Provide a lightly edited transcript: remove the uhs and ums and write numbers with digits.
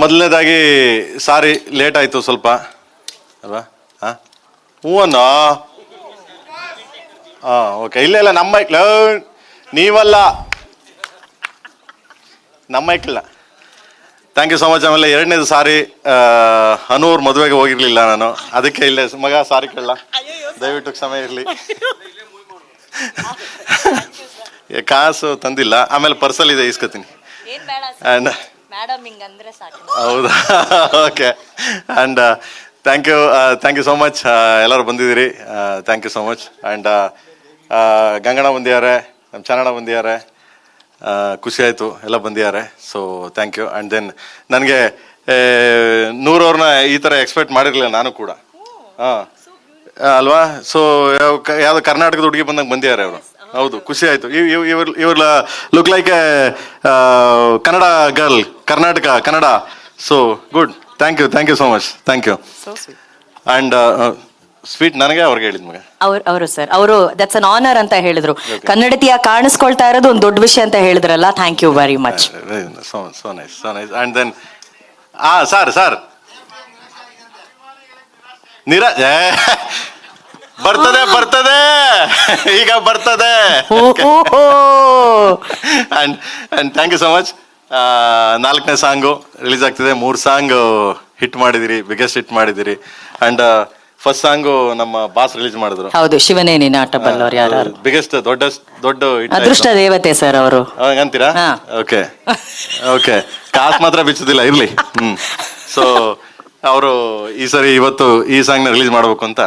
ಮೊದಲನೇದಾಗಿ ಸಾರಿ ಲೇಟ್ ಆಯಿತು ಸ್ವಲ್ಪ ಅಲ್ವಾ. ಹಾಂ ಹ್ಞೂ ಅನ್ನೋ. ಹಾಂ ಓಕೆ. ಇಲ್ಲ ನಮ್ಮ ನೀವಲ್ಲ, ನಮ್ಮ ಮೈಕ್ಲ. Thank you so much. ಆಮೇಲೆ ಎರಡನೇದು ಸಾರಿ, ಅನೂರ್ ಮದುವೆಗೆ ಹೋಗಿರ್ಲಿಲ್ಲ ನಾನು, ಅದಕ್ಕೆ ಇಲ್ಲೇ ಮಗ ಸಾರಿ ಕೇಳಲ್ಲ, ದಯವಿಟ್ಟು ಸಮಯ ಇರಲಿ. ಕಾಸು ತಂದಿಲ್ಲ, ಆಮೇಲೆ ಪರ್ಸಲ್ ಇದೆ, ಇಸ್ಕೊತೀನಿ. ಹೌದಾ, okay. And thank you so much, ಎಲ್ಲರೂ ಬಂದಿದ್ದೀರಿ, thank you so much. And Ganganna ಬಂದಿದ್ದಾರೆ, ನಮ್ಮ ಚನ್ನಡ ಬಂದಿದ್ದಾರೆ, ಖುಷಿ ಆಯಿತು, ಎಲ್ಲ ಬಂದಿದ್ದಾರೆ. So thank you. And then ನನಗೆ ನೂರವ್ರನ್ನ ಈ ಥರ ಎಕ್ಸ್ಪೆಕ್ಟ್ ಮಾಡಿರಲಿಲ್ಲ ನಾನು ಕೂಡ. ಹಾಂ ಅಲ್ವಾ. ಸೊ ಯಾವುದು ಕರ್ನಾಟಕದ ಹುಡುಗಿ ಬಂದಂಗೆ ಬಂದಿದ್ದಾರೆ ಅವರು. ಹೌದು, ಖುಷಿ ಆಯಿತು. ಇವ್ರ look like a Kannada girl, Kannada. So good. Thank you so much. Thank you. And sweet ನನಗೆ ಅವ್ರಿಗೆ ಹೇಳಿದ್ ಮಗ ಅವರು ಸರ್, ಅವರು ದಟ್ಸ್ ಅನ್ ಆನರ್ ಅಂತ ಹೇಳಿದ್ರು. ಕನ್ನಡತಿಯ ಕಾಣಿಸ್ಕೊಳ್ತಾ ಇರೋದು ಒಂದು ದೊಡ್ಡ ವಿಷಯ ಅಂತ ಹೇಳಿದ್ರಲ್ಲ. Thank you very much. So nice. And then sir Neeraj ಬರ್ತದೆ ಈಗ ಬರ್ತದೆ. And thank you so much. 4ನೇ ಸಾಂಗು ರಿಲೀಸ್ ಆಗ್ತಿದೆ. 3 ಸಾಂಗ್ ಹಿಟ್ ಮಾಡಿದಿರಿ, ಬಿಗ್ಗೆಸ್ಟ್ ಹಿಟ್ ಮಾಡಿದಿರಿ. ಆ್ಯಂಡ್ ಫಸ್ಟ್ ಸಾಂಗು ನಮ್ಮ ಬಾಸ್ ರಿಲೀಸ್ ಮಾಡಿದ್ರು. ಹೌದು, ಶಿವನೇ ನೀನು ಆಟ ಬಲ್ಲವರು ಯಾರು. ಬಿಗ್ಗೆಸ್ಟ್ ದೊಡ್ಡ ಅದೃಷ್ಟ ದೇವತೆ ಸರ್ ಅವರು ಅಂತೀರಾ. ಓಕೆ. ಕಾಸು ಮಾತ್ರ ಬಿಚ್ಚೋದಿಲ್ಲ, ಇರ್ಲಿ. ಸೊ ಅವರು ಈ ಸರಿ ಇವತ್ತು ಈ ಸಾಂಗ್ನ ರಿಲೀಸ್ ಮಾಡ್ಬೇಕು ಅಂತ